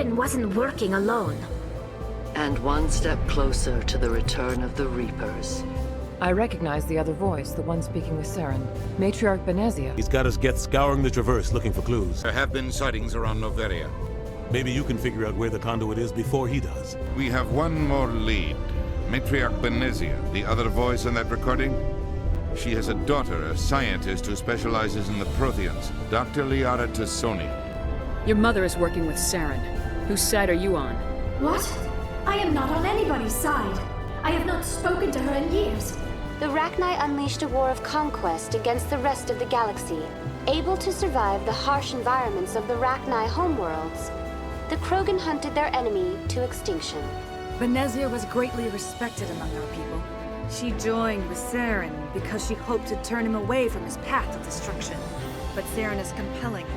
Saren wasn't working alone. And one step closer to the return of the Reapers. I recognize the other voice, the one speaking with Saren. Matriarch Benezia. He's got us Geth scouring the Traverse looking for clues. There have been sightings around Noveria. Maybe you can figure out where the conduit is before he does. We have one more lead. Matriarch Benezia, the other voice in that recording. She has a daughter, a scientist who specializes in the Protheans, Dr. Liara Tassoni. Your mother is working with Saren. Whose side are you on? What? I am not on anybody's side. I have not spoken to her in years. The Rachni unleashed a war of conquest against the rest of the galaxy. Able to survive the harsh environments of the Rachni homeworlds, the Krogan hunted their enemy to extinction. Benezia was greatly respected among our people. She joined with Saren because she hoped to turn him away from his path of destruction. But Saren is compelling.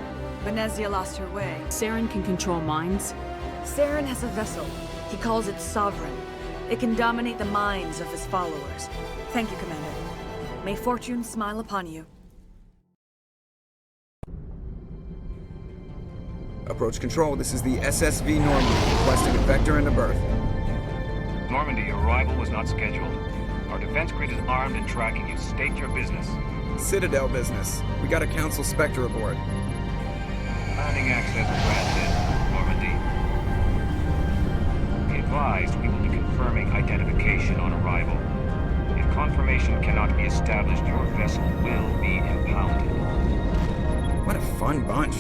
Benezia lost her way. Saren can control minds? Saren has a vessel. He calls it Sovereign. It can dominate the minds of his followers. Thank you, Commander. May fortune smile upon you. Approach control, this is the SSV Normandy, requesting a vector and a berth. Normandy, your arrival was not scheduled. Our defense grid is armed and tracking you. State your business. Citadel business. We got a Council Spectre aboard. Landing access granted, Normandy. Be advised, we will be confirming identification on arrival. If confirmation cannot be established, your vessel will be impounded. What a fun bunch.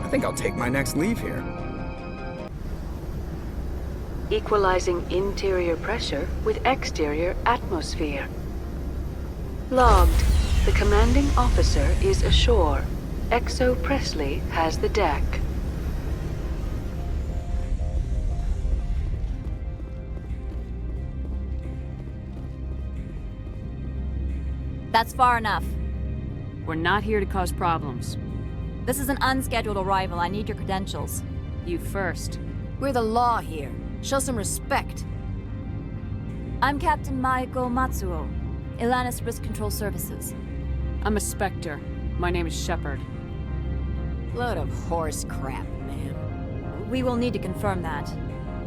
I think I'll take my next leave here. Equalizing interior pressure with exterior atmosphere. Logged. The commanding officer is ashore. Exo Presley has the deck. That's far enough. We're not here to cause problems. This is an unscheduled arrival. I need your credentials. You first. We're the law here. Show some respect. I'm Captain Maiko Matsuo, Ilanis Risk Control Services. I'm a Spectre. My name is Shepard. Load of horse crap, man. We will need to confirm that.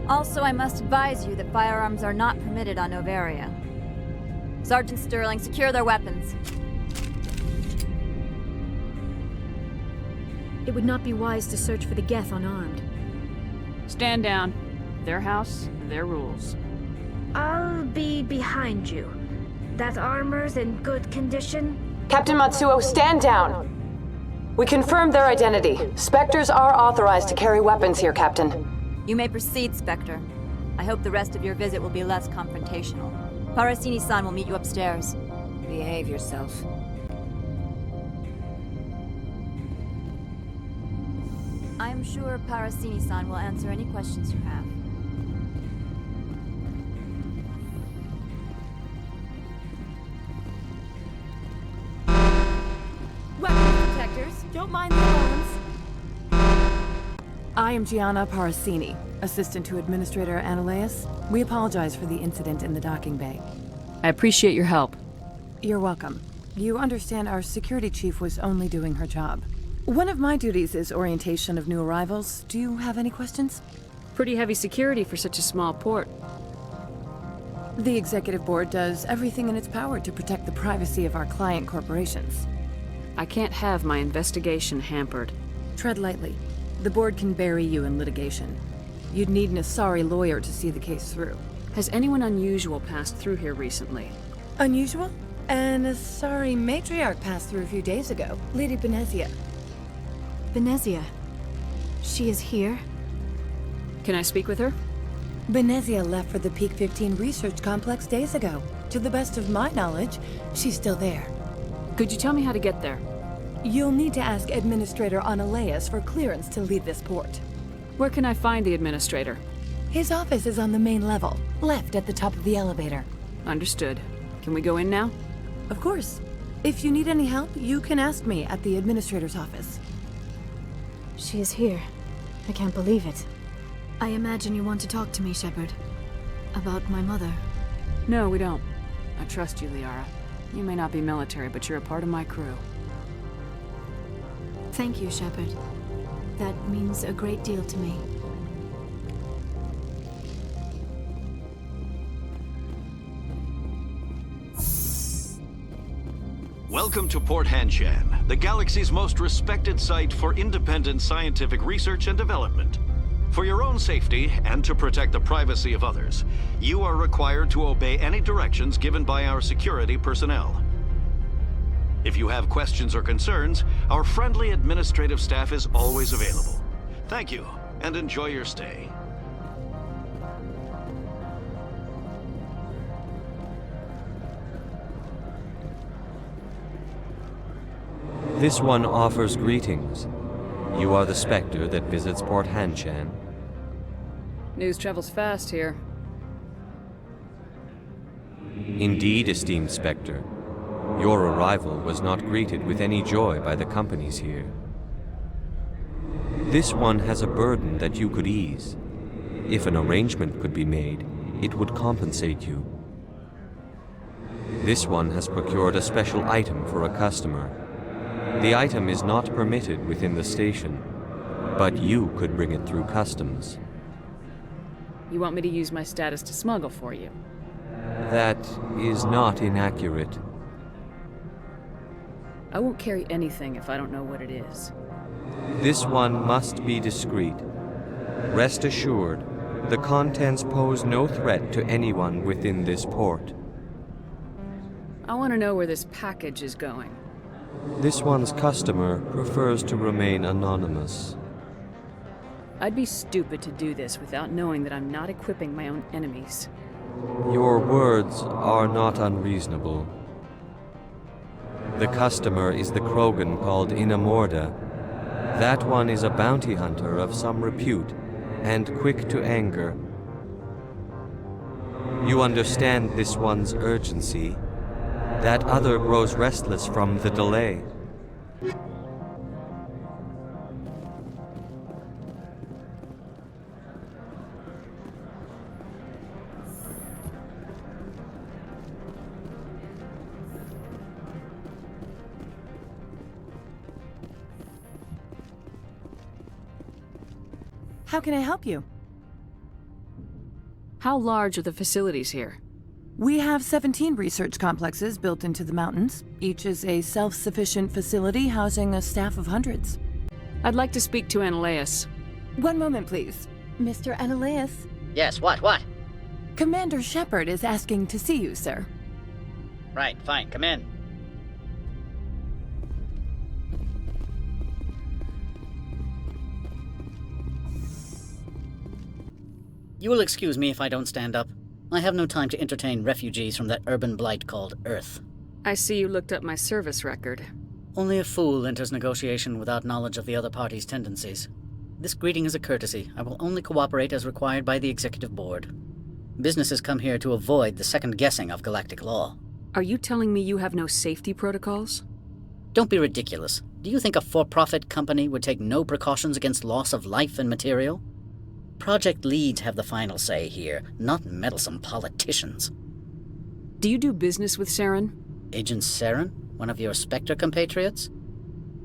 Also, I must advise you that firearms are not permitted on Noveria. Sergeant Sterling, secure their weapons. It would not be wise to search for the Geth unarmed. Stand down. Their house, their rules. I'll be behind you. That armor's in good condition? Captain Matsuo, stand down! We confirmed their identity. Spectres are authorized to carry weapons here, Captain. You may proceed, Spectre. I hope the rest of your visit will be less confrontational. Parasini-san will meet you upstairs. Behave yourself. I'm sure Parasini-san will answer any questions you have. Weapons detectors, don't mind the alarms. I am Gianna Parasini, assistant to Administrator Analeas. We apologize for the incident in the docking bay. I appreciate your help. You're welcome. You understand our security chief was only doing her job. One of my duties is orientation of new arrivals. Do you have any questions? Pretty heavy security for such a small port. The Executive Board does everything in its power to protect the privacy of our client corporations. I can't have my investigation hampered. Tread lightly. The Board can bury you in litigation. You'd need an Asari lawyer to see the case through. Has anyone unusual passed through here recently? Unusual? An Asari matriarch passed through a few days ago. Lady Benezia. Benezia. She is here? Can I speak with her? Benezia left for the Peak 15 research complex days ago. To the best of my knowledge, she's still there. Could you tell me how to get there? You'll need to ask Administrator Analeas for clearance to leave this port. Where can I find the Administrator? His office is on the main level, left at the top of the elevator. Understood. Can we go in now? Of course. If you need any help, you can ask me at the Administrator's office. She is here. I can't believe it. I imagine you want to talk to me, Shepard. About my mother. No, we don't. I trust you, Liara. You may not be military, but you're a part of my crew. Thank you, Shepard. That means a great deal to me. Welcome to Port Hanshan, the galaxy's most respected site for independent scientific research and development. For your own safety and to protect the privacy of others, you are required to obey any directions given by our security personnel. If you have questions or concerns, our friendly administrative staff is always available. Thank you, and enjoy your stay. This one offers greetings. You are the Spectre that visits Port Hanshan. News travels fast here. Indeed, esteemed Spectre. Your arrival was not greeted with any joy by the companies here. This one has a burden that you could ease. If an arrangement could be made, it would compensate you. This one has procured a special item for a customer. The item is not permitted within the station, but you could bring it through customs. You want me to use my status to smuggle for you? That is not inaccurate. I won't carry anything if I don't know what it is. This one must be discreet. Rest assured, the contents pose no threat to anyone within this port. I want to know where this package is going. This one's customer prefers to remain anonymous. I'd be stupid to do this without knowing that I'm not equipping my own enemies. Your words are not unreasonable. The customer is the Krogan called Inamorda. That one is a bounty hunter of some repute, and quick to anger. You understand this one's urgency. That other grows restless from the delay. How can I help you? How large are the facilities here? We have 17 research complexes built into the mountains. Each is a self-sufficient facility housing a staff of hundreds. I'd like to speak to Analeas. One moment, please. Mr. Analeas? Yes, what? Commander Shepard is asking to see you, sir. Right, fine, come in. You will excuse me if I don't stand up. I have no time to entertain refugees from that urban blight called Earth. I see you looked up my service record. Only a fool enters negotiation without knowledge of the other party's tendencies. This greeting is a courtesy. I will only cooperate as required by the Executive Board. Businesses come here to avoid the second guessing of galactic law. Are you telling me you have no safety protocols? Don't be ridiculous. Do you think a for-profit company would take no precautions against loss of life and material? Project leads have the final say here, not meddlesome politicians. Do you do business with Saren? Agent Saren? One of your Spectre compatriots?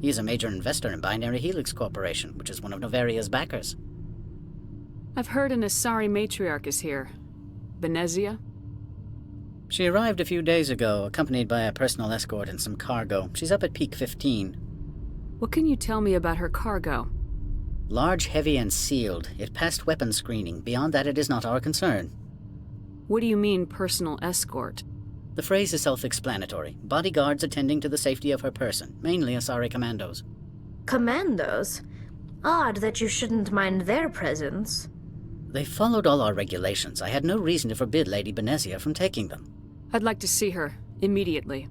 He is a major investor in Binary Helix Corporation, which is one of Noveria's backers. I've heard an Asari matriarch is here. Venezia? She arrived a few days ago, accompanied by a personal escort and some cargo. She's up at Peak 15. What can you tell me about her cargo? Large, heavy, and sealed. It passed weapons screening. Beyond that, it is not our concern. What do you mean, personal escort? The phrase is self-explanatory. Bodyguards attending to the safety of her person, mainly Asari commandos. Commandos? Odd that you shouldn't mind their presence. They followed all our regulations. I had no reason to forbid Lady Benezia from taking them. I'd like to see her, immediately.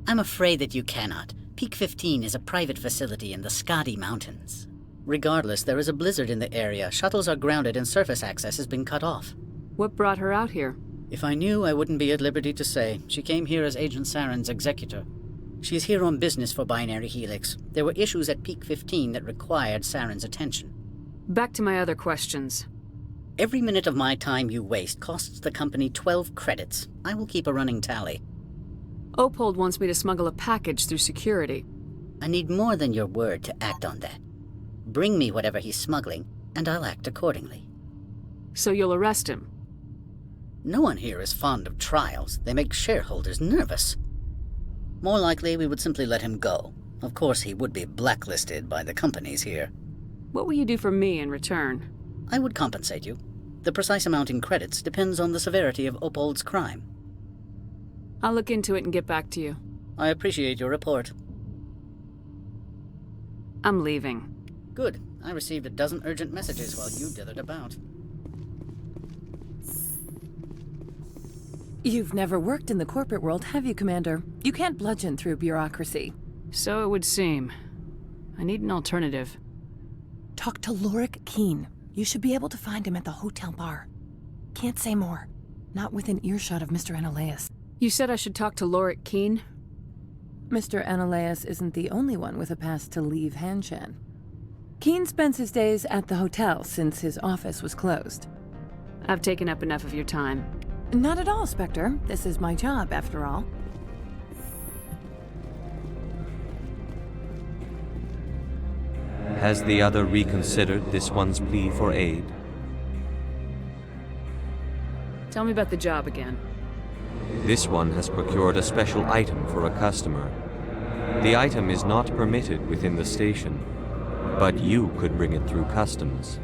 I'm afraid that you cannot. Peak 15 is a private facility in the Skadi Mountains. Regardless, there is a blizzard in the area. Shuttles are grounded and surface access has been cut off. What brought her out here? If I knew, I wouldn't be at liberty to say. She came here as Agent Saren's executor. She is here on business for Binary Helix. There were issues at Peak 15 that required Saren's attention. Back to my other questions. Every minute of my time you waste costs the company 12 credits. I will keep a running tally. Opold wants me to smuggle a package through security. I need more than your word to act on that. Bring me whatever he's smuggling, and I'll act accordingly. So you'll arrest him? No one here is fond of trials. They make shareholders nervous. More likely, we would simply let him go. Of course, he would be blacklisted by the companies here. What will you do for me in return? I would compensate you. The precise amount in credits depends on the severity of Opold's crime. I'll look into it and get back to you. I appreciate your report. I'm leaving. Good. I received a dozen urgent messages while you dithered about. You've never worked in the corporate world, have you, Commander? You can't bludgeon through bureaucracy. So it would seem. I need an alternative. Talk to Lorik Keene. You should be able to find him at the hotel bar. Can't say more. Not within earshot of Mr. Analaeus. You said I should talk to Lorik Keene? Mr. Analaeus isn't the only one with a pass to leave Hanshan. Keene spends his days at the hotel since his office was closed. I've taken up enough of your time. Not at all, Spectre. This is my job, after all. Has the other reconsidered this one's plea for aid? Tell me about the job again. This one has procured a special item for a customer. The item is not permitted within the station, but you could bring it through customs.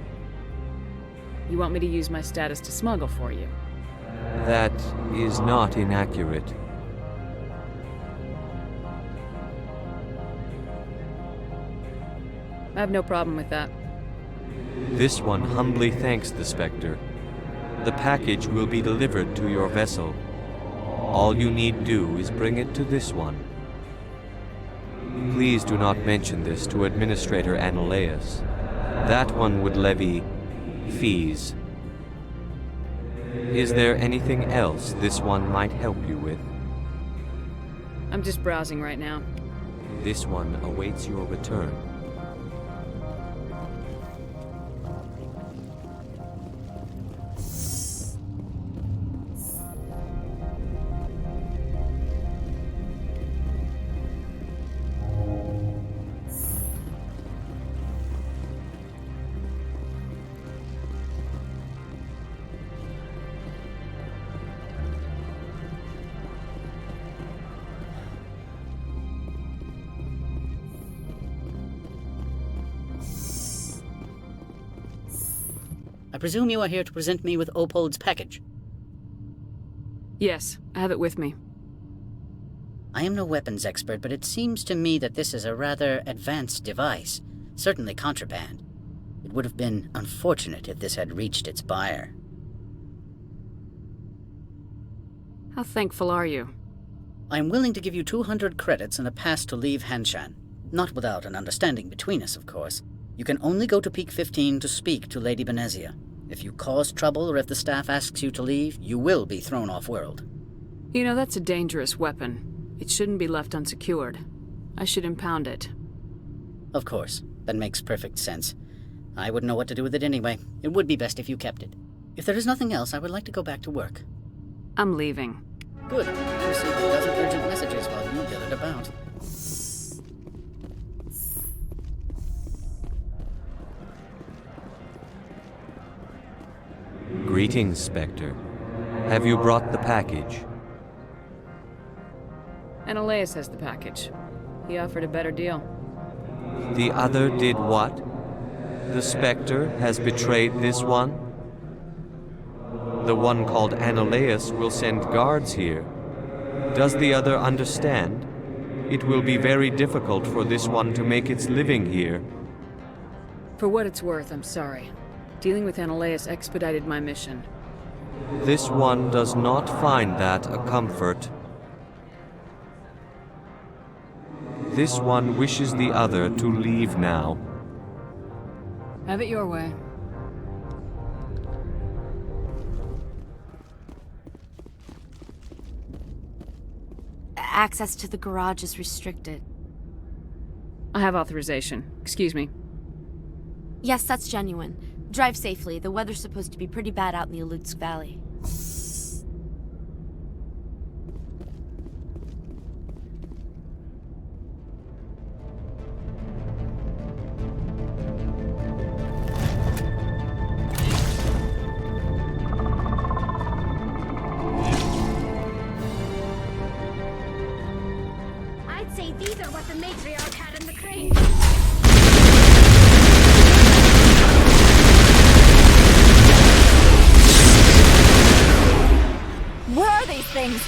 You want me to use my status to smuggle for you? That is not inaccurate. I have no problem with that. This one humbly thanks the Spectre. The package will be delivered to your vessel. All you need do is bring it to this one. Please do not mention this to Administrator Analaeus. That one would levy fees. Is there anything else this one might help you with? I'm just browsing right now. This one awaits your return. I presume you are here to present me with Opold's package. Yes, I have it with me. I am no weapons expert, but it seems to me that this is a rather advanced device. Certainly contraband. It would have been unfortunate if this had reached its buyer. How thankful are you? I am willing to give you 200 credits and a pass to leave Hanshan. Not without an understanding between us, of course. You can only go to Peak 15 to speak to Lady Benezia. If you cause trouble or if the staff asks you to leave, you will be thrown off-world. You know, that's a dangerous weapon. It shouldn't be left unsecured. I should impound it. Of course. That makes perfect sense. I wouldn't know what to do with it anyway. It would be best if you kept it. If there is nothing else, I would like to go back to work. I'm leaving. Good. I received a dozen urgent messages while you dithered about. Greetings, Spectre. Have you brought the package? Analaeus has the package. He offered a better deal. The other did what? The Spectre has betrayed this one? The one called Analaeus will send guards here. Does the other understand? It will be very difficult for this one to make its living here. For what it's worth, I'm sorry. Dealing with Analaeus expedited my mission. This one does not find that a comfort. This one wishes the other to leave now. Have it your way. Access to the garage is restricted. I have authorization. Excuse me. Yes, that's genuine. Drive safely. The weather's supposed to be pretty bad out in the Alutsk Valley. say these are what the matriarch had in the crate. Where are these things?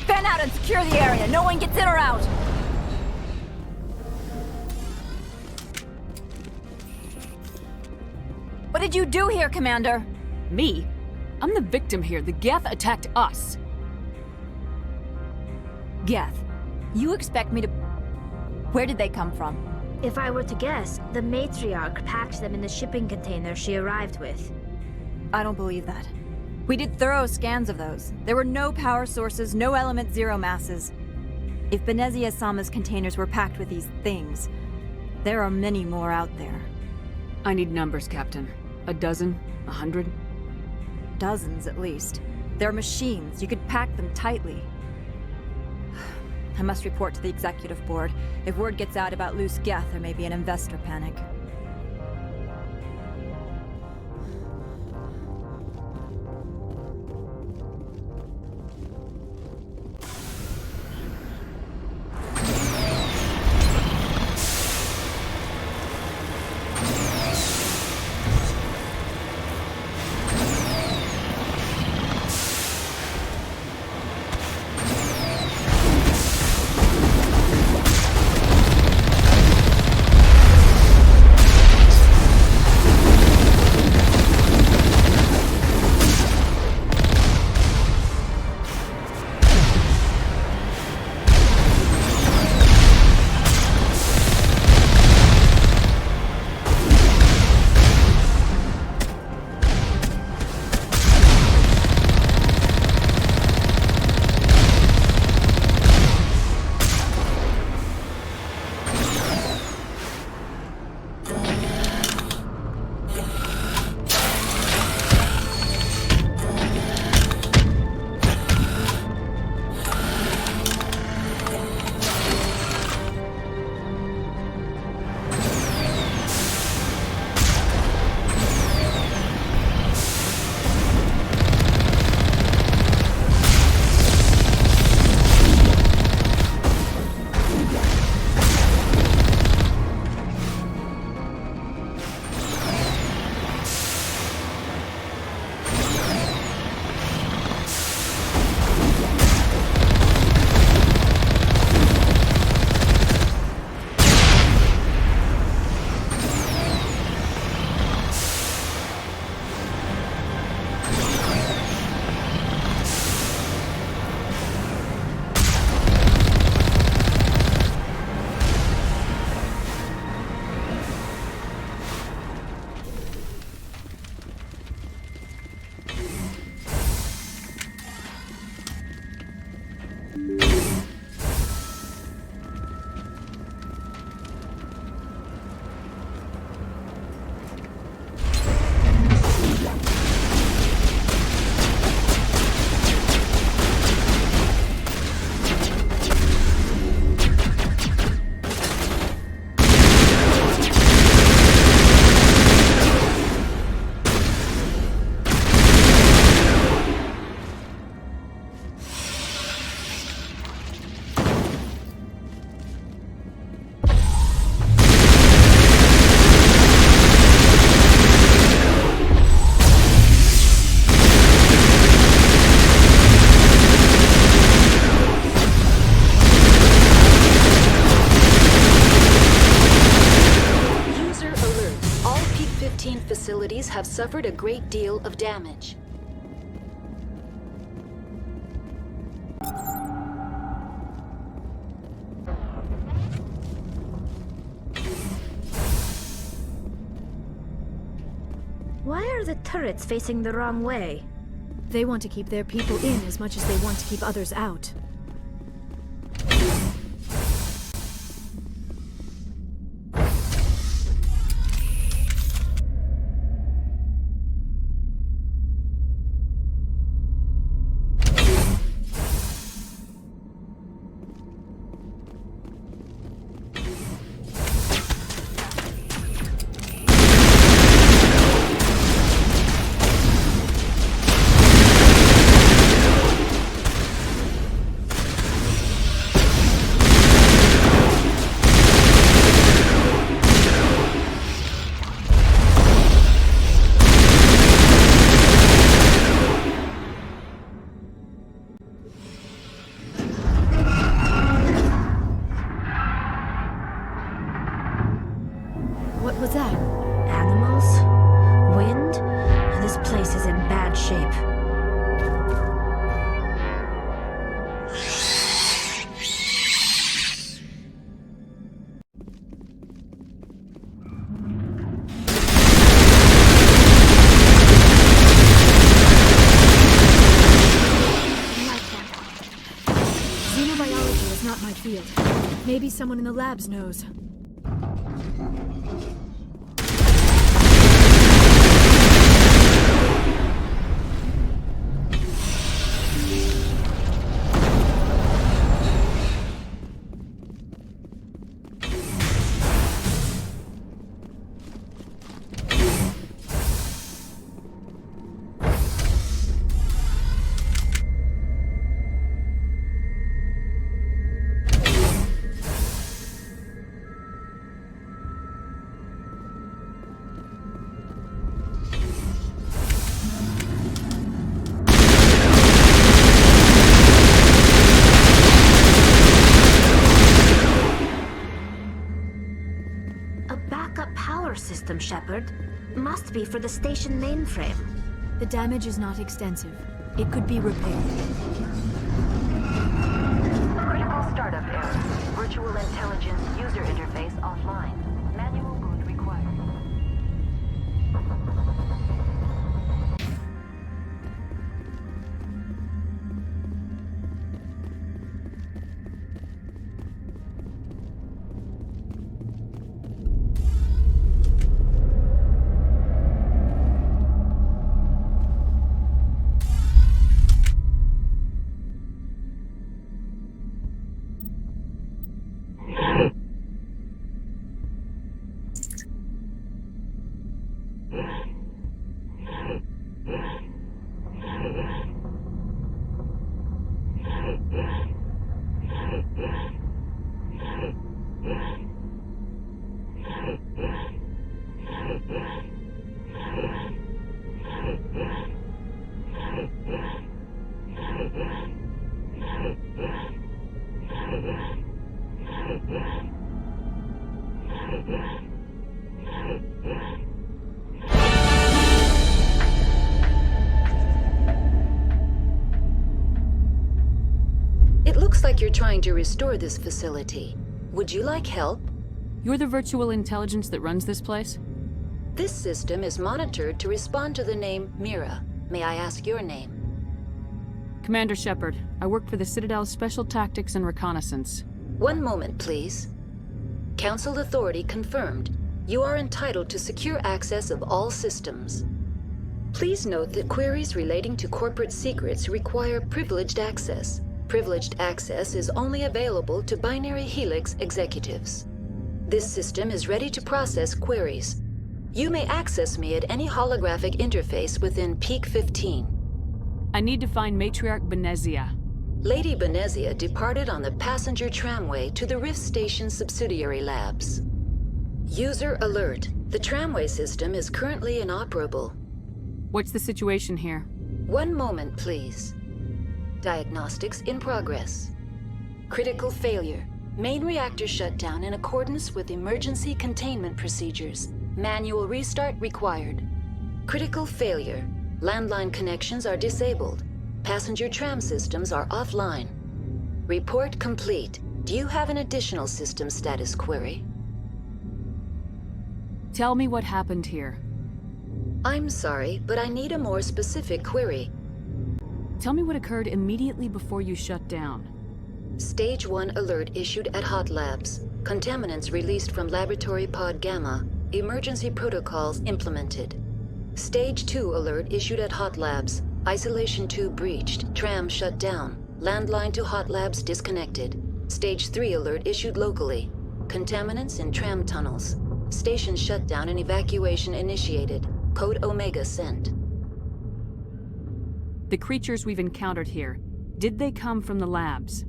Fan out and secure the area. No one gets in or out. What did you do here, Commander? Me? I'm the victim here. The Geth attacked us. Geth, you expect me to... Where did they come from? If I were to guess, the matriarch packed them in the shipping container she arrived with. I don't believe that. We did thorough scans of those. There were no power sources, no element zero masses. If Benezia Sama's containers were packed with these things, there are many more out there. I need numbers, Captain. A dozen? 100? Dozens, at least. They're machines. You could pack them tightly. I must report to the executive board. If word gets out about loose Geth, there may be an investor panic. Facilities have suffered a great deal of damage. Why are the turrets facing the wrong way? They want to keep their people in as much as they want to keep others out. Maybe someone in the labs knows. System, Shepard. Must be for the station mainframe. The damage is not extensive. It could be repaired. Critical startup error. Virtual intelligence user interface offline. Manual boot required. It looks like you're trying to restore this facility. Would you like help? You're the virtual intelligence that runs this place? This system is monitored to respond to the name Mira. May I ask your name? Commander Shepard. I work for the Citadel's Special Tactics and Reconnaissance. One moment, please. Council authority confirmed. You are entitled to secure access of all systems. Please note that queries relating to corporate secrets require privileged access. Privileged access is only available to Binary Helix executives. This system is ready to process queries. You may access me at any holographic interface within Peak 15. I need to find Matriarch Benezia. Lady Benezia departed on the passenger tramway to the Rift Station subsidiary labs. User alert. The tramway system is currently inoperable. What's the situation here? One moment, please. Diagnostics in progress. Critical failure. Main reactor shut down in accordance with emergency containment procedures. Manual restart required. Critical failure. Landline connections are disabled. Passenger tram systems are offline. Report complete. Do you have an additional system status query? Tell me what happened here. I'm sorry, but I need a more specific query. Tell me what occurred immediately before you shut down. Stage 1 alert issued at Hot Labs. Contaminants released from Laboratory Pod Gamma. Emergency protocols implemented. Stage 2 alert issued at Hot Labs. Isolation tube breached. Tram shut down. Landline to Hot Labs disconnected. Stage 3 alert issued locally. Contaminants in tram tunnels. Station shutdown and evacuation initiated. Code Omega sent. The creatures we've encountered here, did they come from the labs?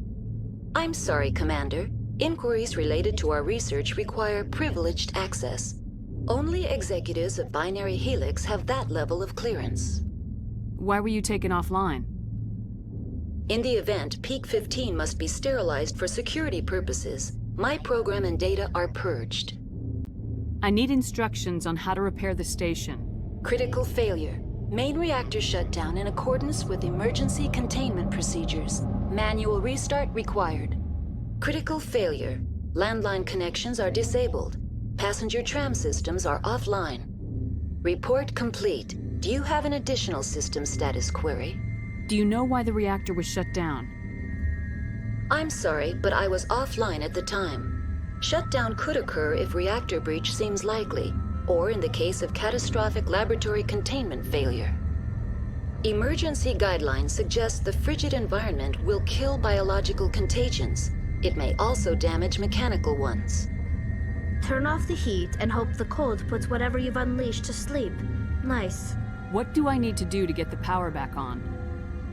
I'm sorry, Commander. Inquiries related to our research require privileged access. Only executives of Binary Helix have that level of clearance. Why were you taken offline? In the event, Peak 15 must be sterilized for security purposes. My program and data are purged. I need instructions on how to repair the station. Critical failure. Main reactor shut down in accordance with emergency containment procedures. Manual restart required. Critical failure. Landline connections are disabled. Passenger tram systems are offline. Report complete. Do you have an additional system status query? Do you know why the reactor was shut down? I'm sorry, but I was offline at the time. Shutdown could occur if reactor breach seems likely, or in the case of catastrophic laboratory containment failure. Emergency guidelines suggest the frigid environment will kill biological contagions. It may also damage mechanical ones. Turn off the heat and hope the cold puts whatever you've unleashed to sleep. Nice. What do I need to do to get the power back on?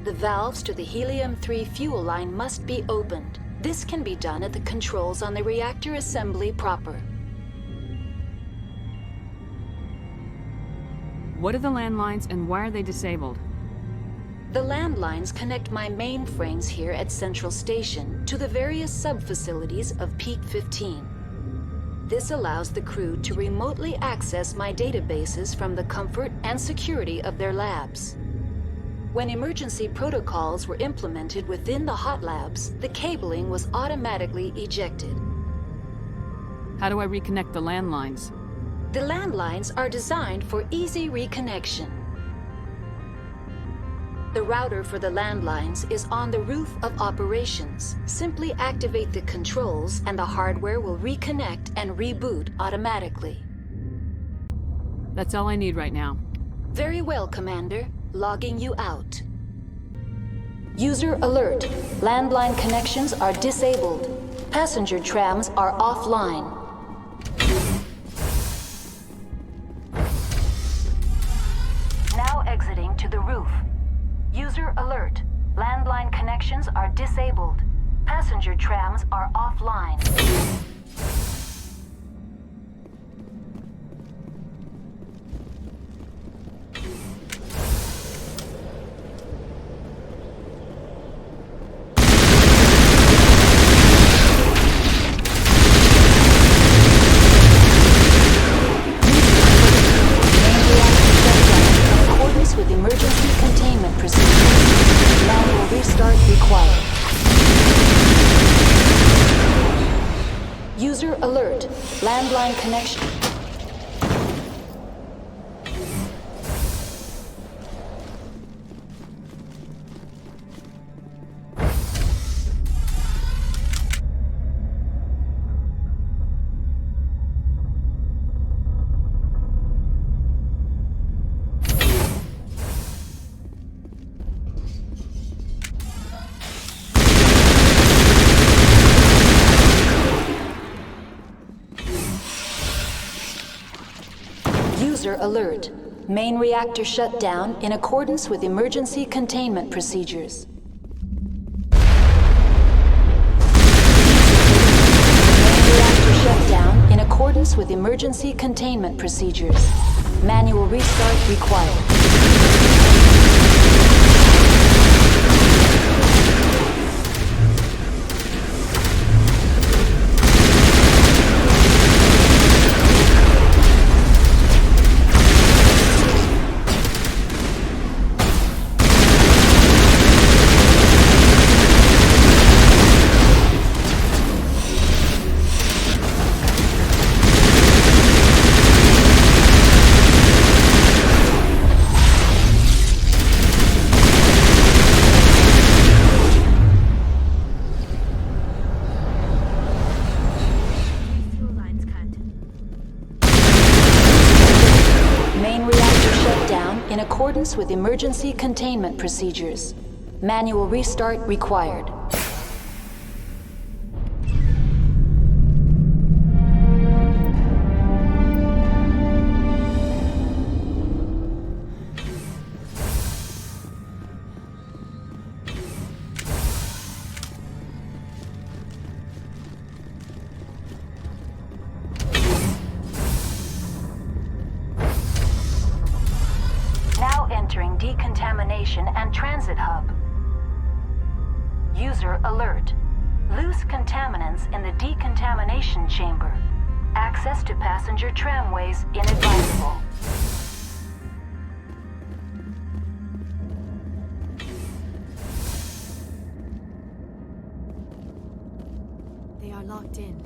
The valves to the helium-3 fuel line must be opened. This can be done at the controls on the reactor assembly proper. What are the landlines and why are they disabled? The landlines connect my mainframes here at Central Station to the various sub-facilities of Peak 15. This allows the crew to remotely access my databases from the comfort and security of their labs. When emergency protocols were implemented within the hot labs, the cabling was automatically ejected. How do I reconnect the landlines? The landlines are designed for easy reconnection. The router for the landlines is on the roof of operations. Simply activate the controls and the hardware will reconnect and reboot automatically. That's all I need right now. Very well, Commander. Logging you out. User alert. Landline connections are disabled. Passenger trams are offline. Now exiting to the roof. User alert. Landline connections are disabled. Passenger trams are offline. With emergency containment procedures. Manual restart required. User alert. Landline connection. User alert. Main reactor shut down in accordance with emergency containment procedures. Main reactor shut down in accordance with emergency containment procedures. Manual restart required. In accordance with emergency containment procedures. Manual restart required. Entering decontamination and transit hub. User alert. Loose contaminants in the decontamination chamber. Access to passenger tramways inadvisable. They are locked in.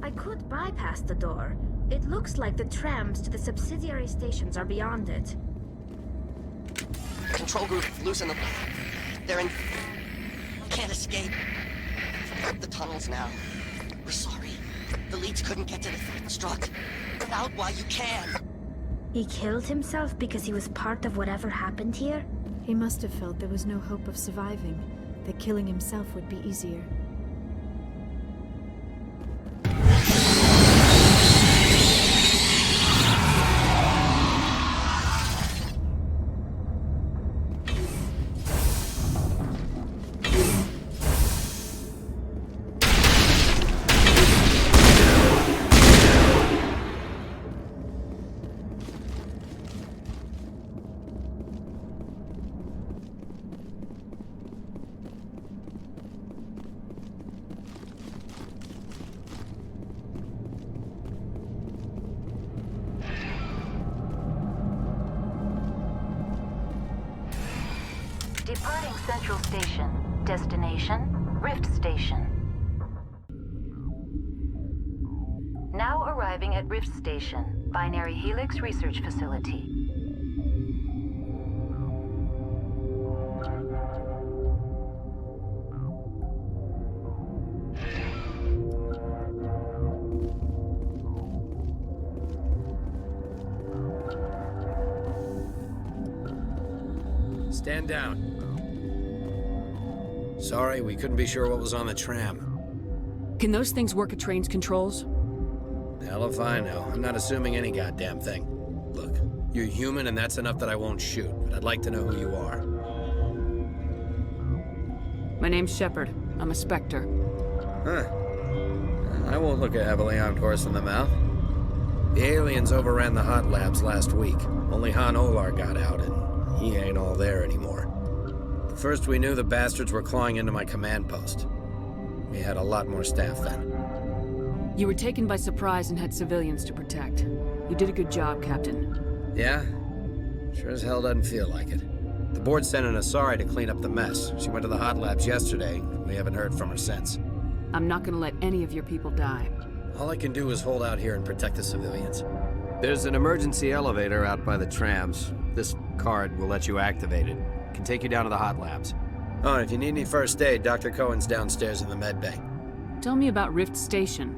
I could bypass the door. It looks like the trams to the subsidiary stations are beyond it. Control group, loosen them. They're in... Can't escape. The tunnels now. We're sorry. The leads couldn't get to the struck. Get out while you can. He killed himself because he was part of whatever happened here? He must have felt there was no hope of surviving, that killing himself would be easier. Departing Central Station. Destination, Rift Station. Now arriving at Rift Station, Binary Helix Research Facility. Stand down. Sorry, we couldn't be sure what was on the tram. Can those things work at train's controls? Hell if I know. I'm not assuming any goddamn thing. Look, you're human and that's enough that I won't shoot, but I'd like to know who you are. My name's Shepard. I'm a Spectre. Huh. I won't look a heavily armed horse in the mouth. The aliens overran the hot labs last week. Only Han Olar got out, and he ain't all there anymore. First we knew the bastards were clawing into my command post. We had a lot more staff then. You were taken by surprise and had civilians to protect. You did a good job, Captain. Yeah? Sure as hell doesn't feel like it. The board sent an Asari to clean up the mess. She went to the hot labs yesterday. We haven't heard from her since. I'm not gonna let any of your people die. All I can do is hold out here and protect the civilians. There's an emergency elevator out by the trams. This card will let you activate it. Can take you down to the hot labs. Oh, and if you need any first aid, Dr. Cohen's downstairs in the med bay. Tell me about Rift Station.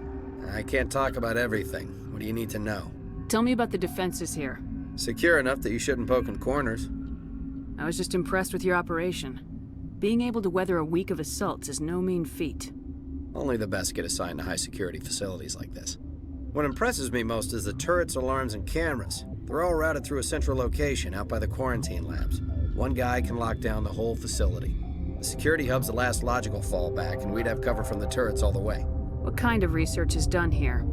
I can't talk about everything. What do you need to know? Tell me about the defenses here. Secure enough that you shouldn't poke in corners. I was just impressed with your operation. Being able to weather a week of assaults is no mean feat. Only the best get assigned to high-security facilities like this. What impresses me most is the turrets, alarms, and cameras. They're all routed through a central location out by the quarantine labs. One guy can lock down the whole facility. The security hub's the last logical fallback, and we'd have cover from the turrets all the way. What kind of research is done here?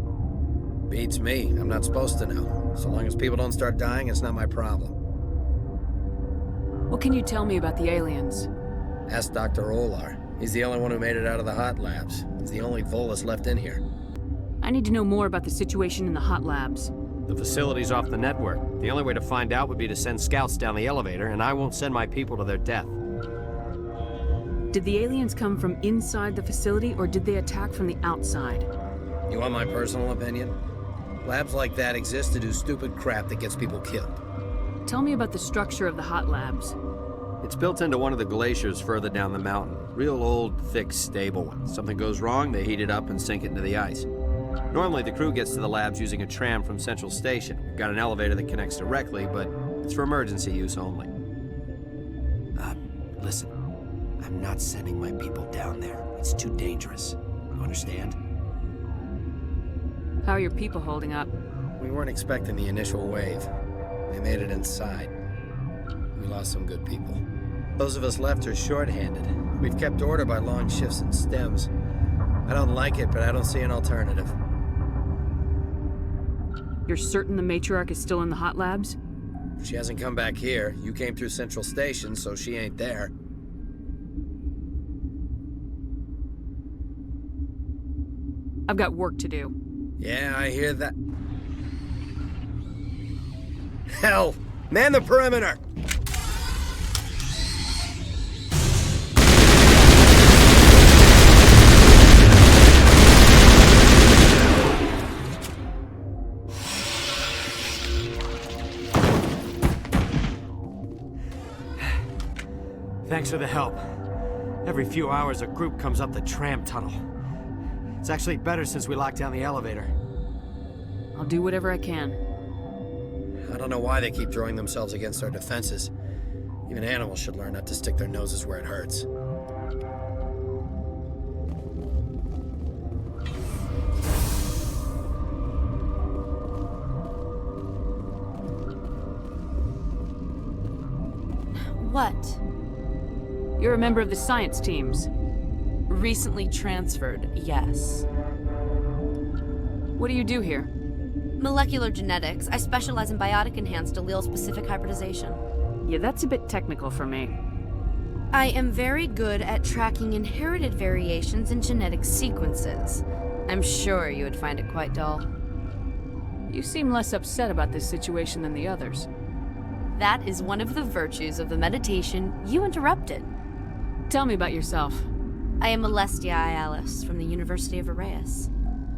Beats me. I'm not supposed to know. So long as people don't start dying, it's not my problem. What can you tell me about the aliens? Ask Dr. Olar. He's the only one who made it out of the hot labs. He's the only Volus left in here. I need to know more about the situation in the hot labs. The facility's off the network. The only way to find out would be to send scouts down the elevator, and I won't send my people to their death. Did the aliens come from inside the facility, or did they attack from the outside? You want my personal opinion? Labs like that exist to do stupid crap that gets people killed. Tell me about the structure of the hot labs. It's built into one of the glaciers further down the mountain. Real old, thick, stable one. Something goes wrong, they heat it up and sink it into the ice. Normally, the crew gets to the labs using a tram from Central Station. We've got an elevator that connects directly, but it's for emergency use only. Listen. I'm not sending my people down there. It's too dangerous. You understand? How are your people holding up? We weren't expecting the initial wave. They made it inside. We lost some good people. Those of us left are short-handed. We've kept order by long shifts and stems. I don't like it, but I don't see an alternative. You're certain the matriarch is still in the hot labs? She hasn't come back here. You came through Central Station, so she ain't there. I've got work to do. Yeah, I hear that. Hell! Man the perimeter! Thanks for the help. Every few hours, a group comes up the tram tunnel. It's actually better since we locked down the elevator. I'll do whatever I can. I don't know why they keep throwing themselves against our defenses. Even animals should learn not to stick their noses where it hurts. What? You're a member of the science teams. Recently transferred, yes. What do you do here? Molecular genetics. I specialize in biotic-enhanced allele-specific hybridization. Yeah, that's a bit technical for me. I am very good at tracking inherited variations in genetic sequences. I'm sure you would find it quite dull. You seem less upset about this situation than the others. That is one of the virtues of the meditation you interrupted. Tell me about yourself. I am Alestia Ialis from the University of Arraeus.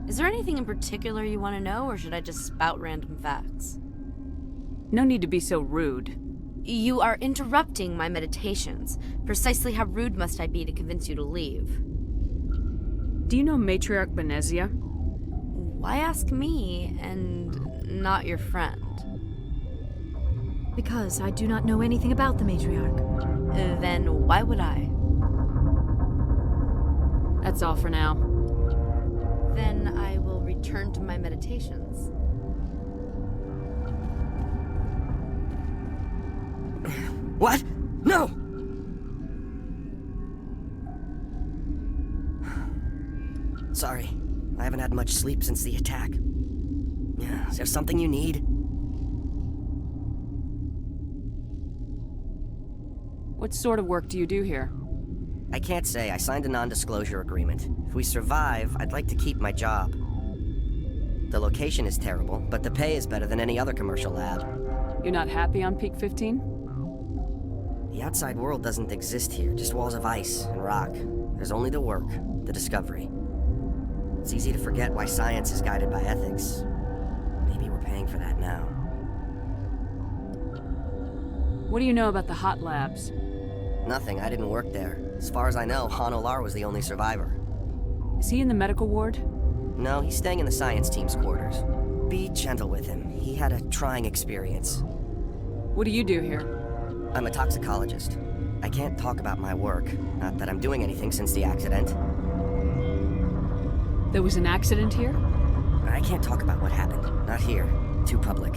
Is there anything in particular you want to know, or should I just spout random facts? No need to be so rude. You are interrupting my meditations. Precisely how rude must I be to convince you to leave? Do you know Matriarch Benezia? Why ask me, and not your friend? Because I do not know anything about the Matriarch. Then why would I? That's all for now. Then I will return to my meditations. What? No! Sorry. I haven't had much sleep since the attack. Is there something you need? What sort of work do you do here? I can't say. I signed a non-disclosure agreement. If we survive, I'd like to keep my job. The location is terrible, but the pay is better than any other commercial lab. You're not happy on Peak 15? The outside world doesn't exist here, just walls of ice and rock. There's only the work, the discovery. It's easy to forget why science is guided by ethics. Maybe we're paying for that now. What do you know about the hot labs? Nothing. I didn't work there. As far as I know, Han Olar was the only survivor. Is he in the medical ward? No, he's staying in the science team's quarters. Be gentle with him. He had a trying experience. What do you do here? I'm a toxicologist. I can't talk about my work. Not that I'm doing anything since the accident. There was an accident here? I can't talk about what happened. Not here. Too public.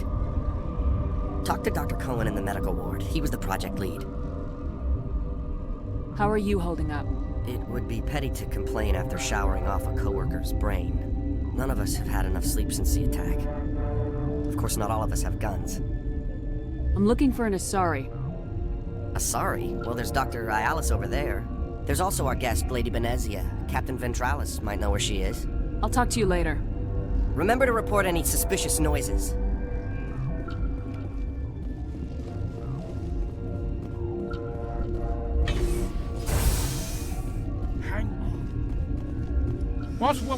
Talk to Dr. Cohen in the medical ward. He was the project lead. How are you holding up? It would be petty to complain after showering off a coworker's brain. None of us have had enough sleep since the attack. Of course, not all of us have guns. I'm looking for an Asari. Asari? Well, there's Dr. Ialis over there. There's also our guest, Lady Benezia. Captain Ventralis might know where she is. I'll talk to you later. Remember to report any suspicious noises.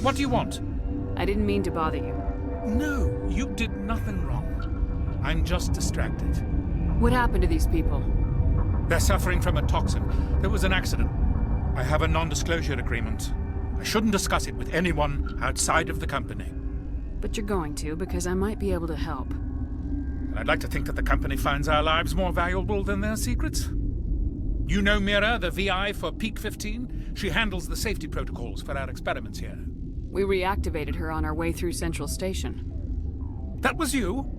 What do you want? I didn't mean to bother you. No, you did nothing wrong. I'm just distracted. What happened to these people? They're suffering from a toxin. There was an accident. I have a non-disclosure agreement. I shouldn't discuss it with anyone outside of the company. But you're going to, because I might be able to help. And I'd like to think that the company finds our lives more valuable than their secrets. You know Mira, the VI for Peak 15? She handles the safety protocols for our experiments here. We reactivated her on our way through Central Station. That was you?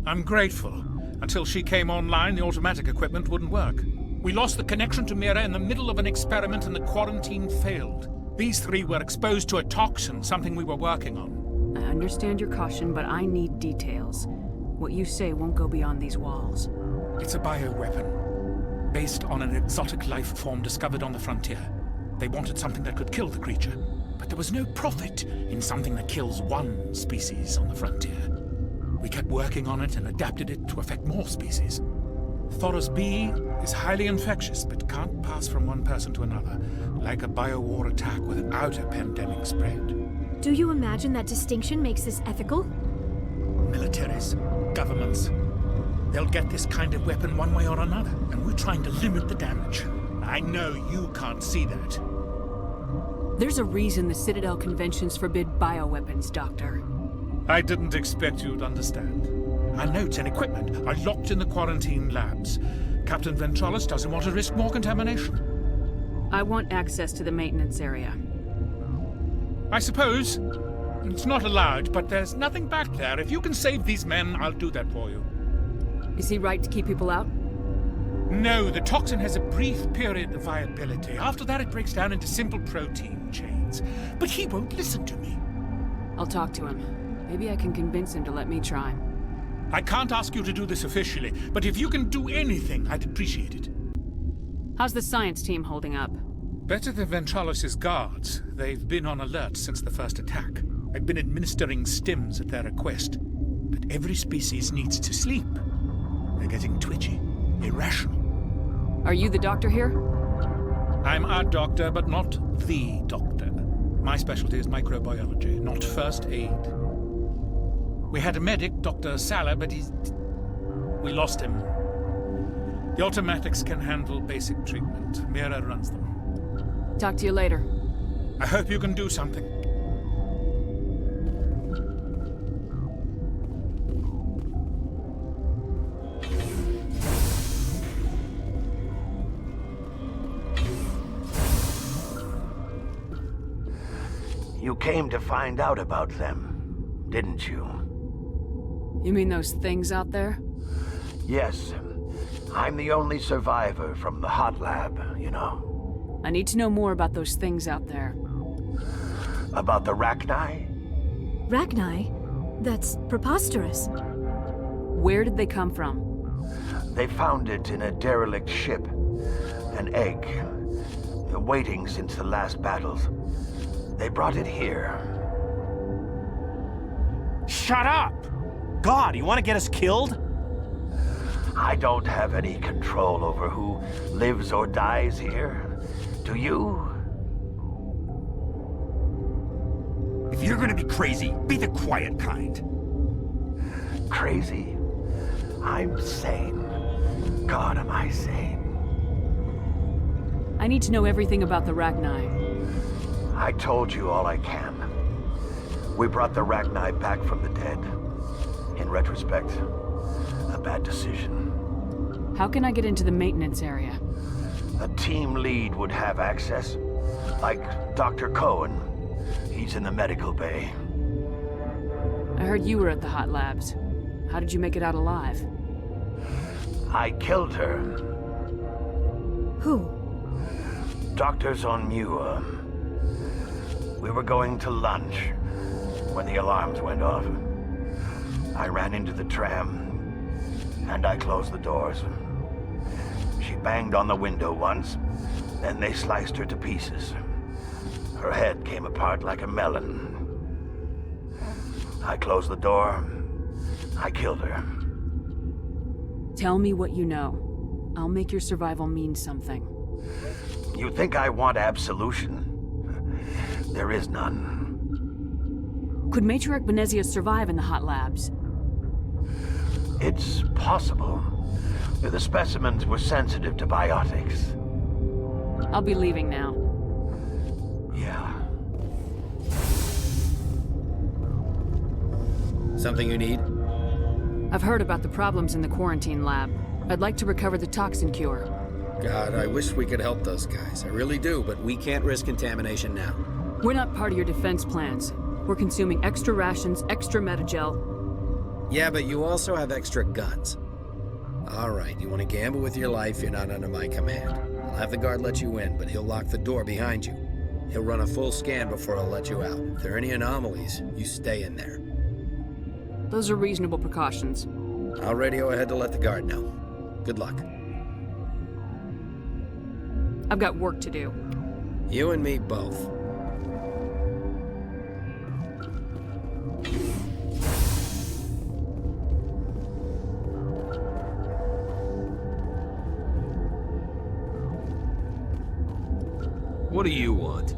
I'm grateful. Until she came online, the automatic equipment wouldn't work. We lost the connection to Mira in the middle of an experiment and the quarantine failed. These three were exposed to a toxin, something we were working on. I understand your caution, but I need details. What you say won't go beyond these walls. It's a bioweapon, based on an exotic life form discovered on the frontier. They wanted something that could kill the creature, but there was no profit in something that kills one species on the frontier. We kept working on it and adapted it to affect more species. Thoros B is highly infectious, but can't pass from one person to another, like a biowar attack without a pandemic spread. Do you imagine that distinction makes this ethical? Militaries, governments, they'll get this kind of weapon one way or another, and we're trying to limit the damage. I know you can't see that. There's a reason the Citadel conventions forbid bioweapons, Doctor. I didn't expect you'd understand. Our notes and equipment are locked in the quarantine labs. Captain Ventralis doesn't want to risk more contamination. I want access to the maintenance area. I suppose it's not allowed, but there's nothing back there. If you can save these men, I'll do that for you. Is he right to keep people out? No, the toxin has a brief period of viability. After that, it breaks down into simple protein chains. But he won't listen to me. I'll talk to him. Maybe I can convince him to let me try. I can't ask you to do this officially, but if you can do anything, I'd appreciate it. How's the science team holding up? Better than Ventralis' guards. They've been on alert since the first attack. I've been administering stims at their request. But every species needs to sleep. They're getting twitchy, irrational. Are you the doctor here? I'm a doctor, but not the doctor. My specialty is microbiology, not first aid. We had a medic, Dr. Salah, but we lost him. The automatics can handle basic treatment. Mira runs them. Talk to you later. I hope you can do something. You came to find out about them, didn't you? You mean those things out there? Yes. I'm the only survivor from the hot lab, you know. I need to know more about those things out there. About the Rachni? Rachni? That's preposterous. Where did they come from? They found it in a derelict ship. An egg. Waiting since the last battles. They brought it here. Shut up! God, you want to get us killed? I don't have any control over who lives or dies here. Do you? If you're gonna be crazy, be the quiet kind. Crazy? I'm sane. God, am I sane? I need to know everything about the Rachni. I told you all I can. We brought the Rachni back from the dead. In retrospect, a bad decision. How can I get into the maintenance area? A team lead would have access. Like Dr. Cohen. He's in the medical bay. I heard you were at the hot labs. How did you make it out alive? I killed her. Who? Doctors on Muir. We were going to lunch when the alarms went off. I ran into the tram, and I closed the doors. She banged on the window once, then they sliced her to pieces. Her head came apart like a melon. I closed the door. I killed her. Tell me what you know. I'll make your survival mean something. You think I want absolution? There is none. Could Matriarch Benezia survive in the hot labs? It's possible. The specimens were sensitive to biotics. I'll be leaving now. Yeah. Something you need? I've heard about the problems in the quarantine lab. I'd like to recover the toxin cure. God, I wish we could help those guys. I really do, but we can't risk contamination now. We're not part of your defense plans. We're consuming extra rations, extra metagel. Yeah, but you also have extra guns. All right, you want to gamble with your life, you're not under my command. I'll have the guard let you in, but he'll lock the door behind you. He'll run a full scan before he'll let you out. If there are any anomalies, you stay in there. Those are reasonable precautions. I'll radio ahead to let the guard know. Good luck. I've got work to do. You and me both. What do you want?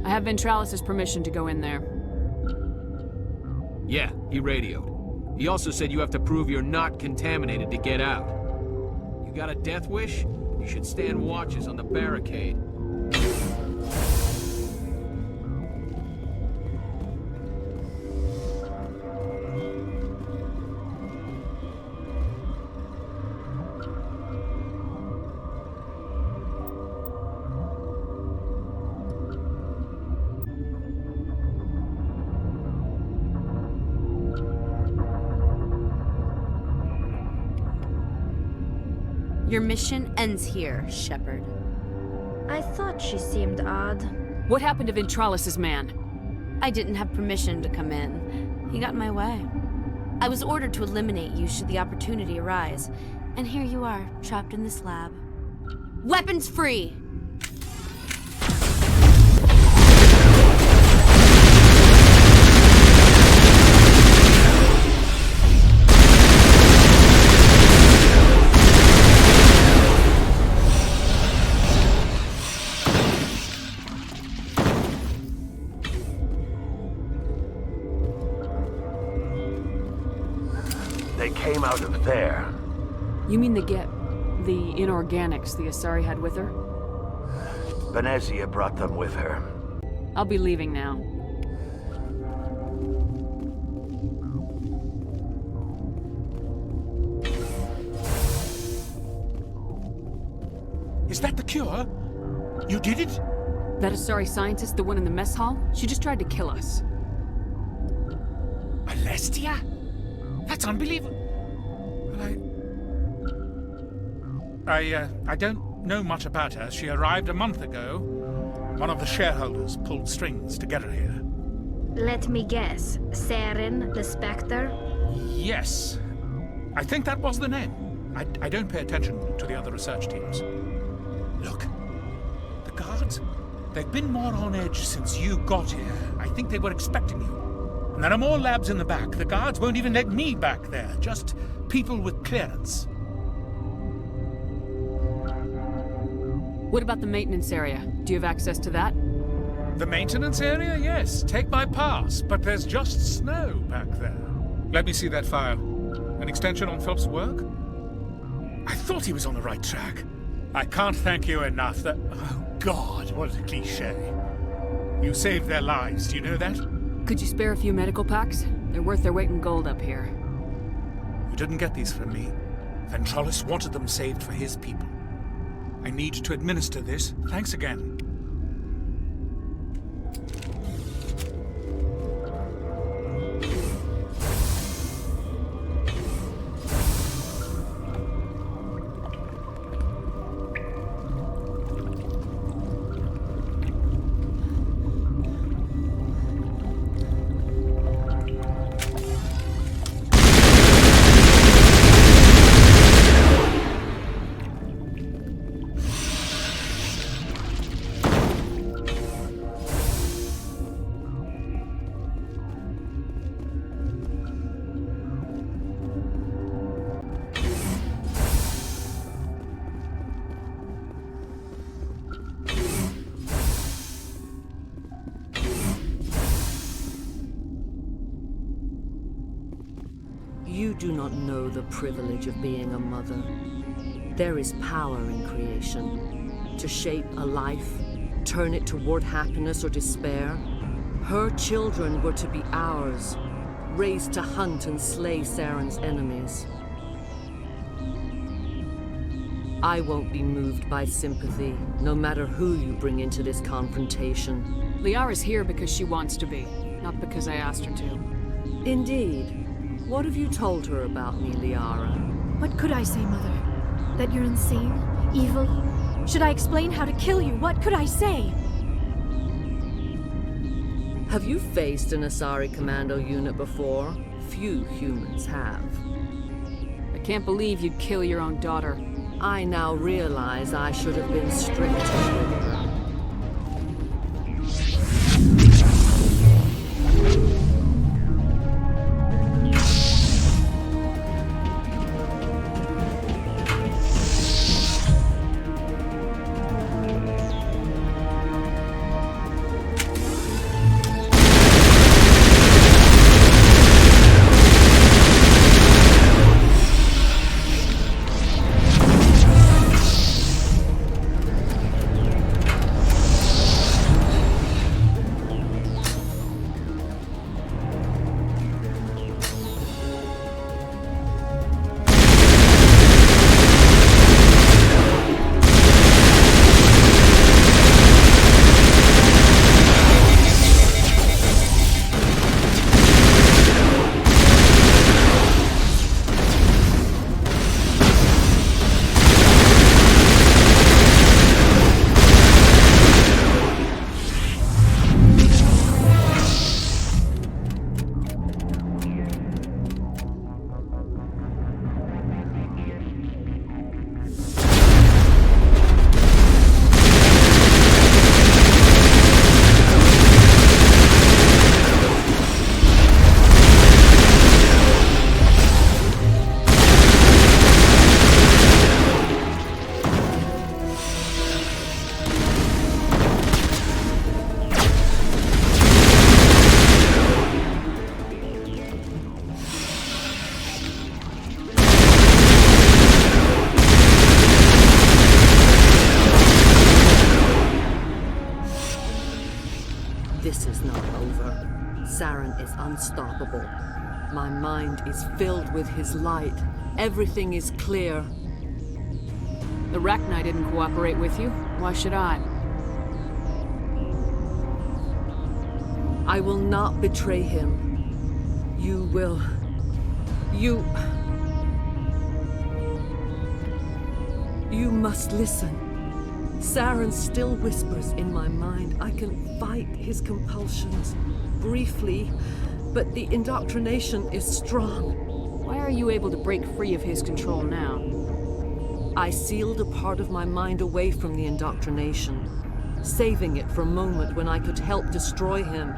I have Ventralis' permission to go in there. Yeah, he radioed. He also said you have to prove you're not contaminated to get out. You got a death wish? You should stand watches on the barricade. Your mission ends here, Shepard. I thought she seemed odd. What happened to Ventralis's man? I didn't have permission to come in. He got in my way. I was ordered to eliminate you should the opportunity arise. And here you are, trapped in this lab. Weapons free! They came out of there. You mean the inorganics the Asari had with her? Venezia brought them with her. I'll be leaving now. Is that the cure? You did it? That Asari scientist, the one in the mess hall? She just tried to kill us. Alestia? That's unbelievable. I don't know much about her. She arrived a month ago. One of the shareholders pulled strings to get her here. Let me guess. Saren, the Spectre? Yes. I think that was the name. I don't pay attention to the other research teams. Look, the guards, they've been more on edge since you got here. I think they were expecting you. And there are more labs in the back. The guards won't even let me back there. Just people with clearance. What about the maintenance area? Do you have access to that? The maintenance area? Yes. Take my pass. But there's just snow back there. Let me see that file. An extension on Phelps' work? I thought he was on the right track. I can't thank you enough. Oh, God, what a cliché. You saved their lives, do you know that? Could you spare a few medical packs? They're worth their weight in gold up here. You didn't get these from me. Ventralis wanted them saved for his people. I need to administer this. Thanks again. You do not know the privilege of being a mother. There is power in creation. To shape a life, turn it toward happiness or despair. Her children were to be ours, raised to hunt and slay Saren's enemies. I won't be moved by sympathy, no matter who you bring into this confrontation. Liara's here because she wants to be, not because I asked her to. Indeed. What have you told her about me, Liara? What could I say, Mother? That you're insane? Evil? Should I explain how to kill you? What could I say? Have you faced an Asari commando unit before? Few humans have. I can't believe you'd kill your own daughter. I now realize I should have been stricter with her. is not over. Saren is unstoppable. My mind is filled with his light. Everything is clear. The Rachni didn't cooperate with you. Why should I? I will not betray him. You will. You must listen. Saren still whispers in my mind. I can fight his compulsions briefly, but the indoctrination is strong. Why are you able to break free of his control now? I sealed a part of my mind away from the indoctrination, saving it for a moment when I could help destroy him.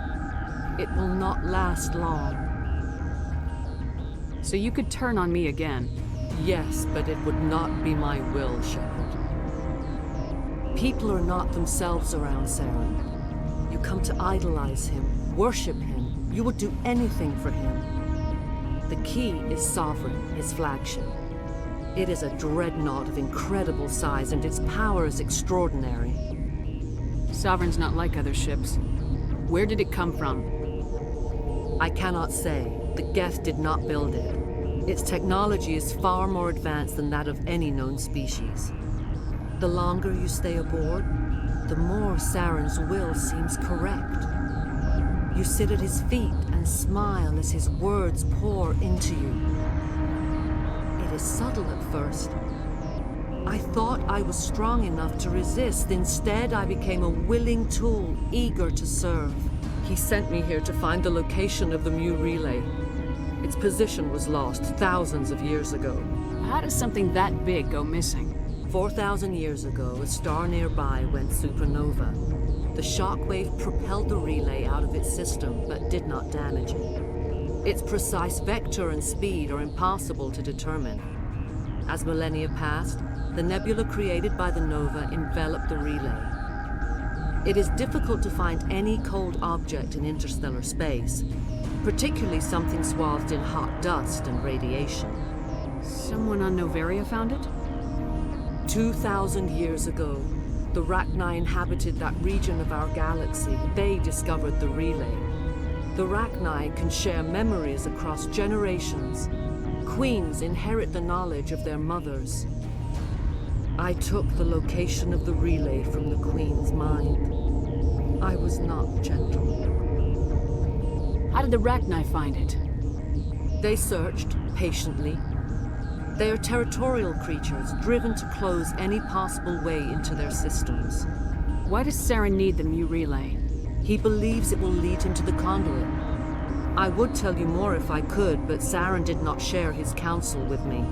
It will not last long. So you could turn on me again? Yes, but it would not be my will, Shepard. People are not themselves around Saren. You come to idolize him, worship him. You would do anything for him. The key is Sovereign, his flagship. It is a dreadnought of incredible size, and its power is extraordinary. Sovereign's not like other ships. Where did it come from? I cannot say. The Geth did not build it. Its technology is far more advanced than that of any known species. The longer you stay aboard, the more Saren's will seems correct. You sit at his feet and smile as his words pour into you. It is subtle at first. I thought I was strong enough to resist. Instead, I became a willing tool, eager to serve. He sent me here to find the location of the Mu relay. Its position was lost thousands of years ago. How does something that big go missing? 4,000 years ago, a star nearby went supernova. The shockwave propelled the relay out of its system, but did not damage it. Its precise vector and speed are impossible to determine. As millennia passed, the nebula created by the nova enveloped the relay. It is difficult to find any cold object in interstellar space, particularly something swathed in hot dust and radiation. Someone on Noveria found it? 2,000 years ago, the Rachni inhabited that region of our galaxy. They discovered the relay. The Rachni can share memories across generations. Queens inherit the knowledge of their mothers. I took the location of the relay from the Queen's mind. I was not gentle. How did the Rachni find it? They searched, patiently. They are territorial creatures, driven to close any possible way into their systems. Why does Saren need the Mu relay? He believes it will lead him to the conduit. I would tell you more if I could, but Saren did not share his counsel with me.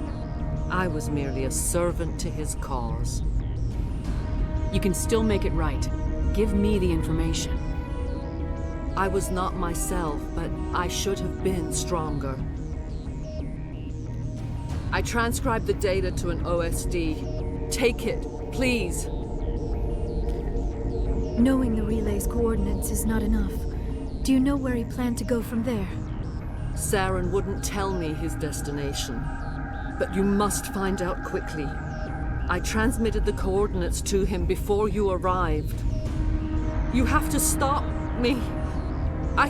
I was merely a servant to his cause. You can still make it right. Give me the information. I was not myself, but I should have been stronger. I transcribed the data to an OSD. Take it, please. Knowing the relay's coordinates is not enough. Do you know where he planned to go from there? Saren wouldn't tell me his destination. But you must find out quickly. I transmitted the coordinates to him before you arrived. You have to stop me. I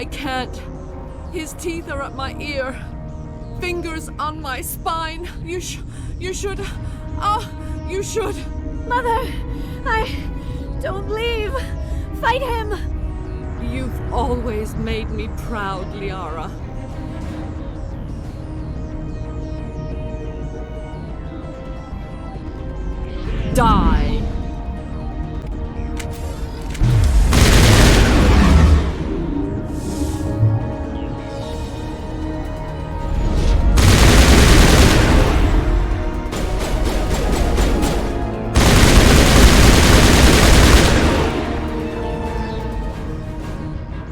can't. His teeth are at my ear. Fingers on my spine. You should. You should. Mother! Don't leave! Fight him! You've always made me proud, Liara. Die!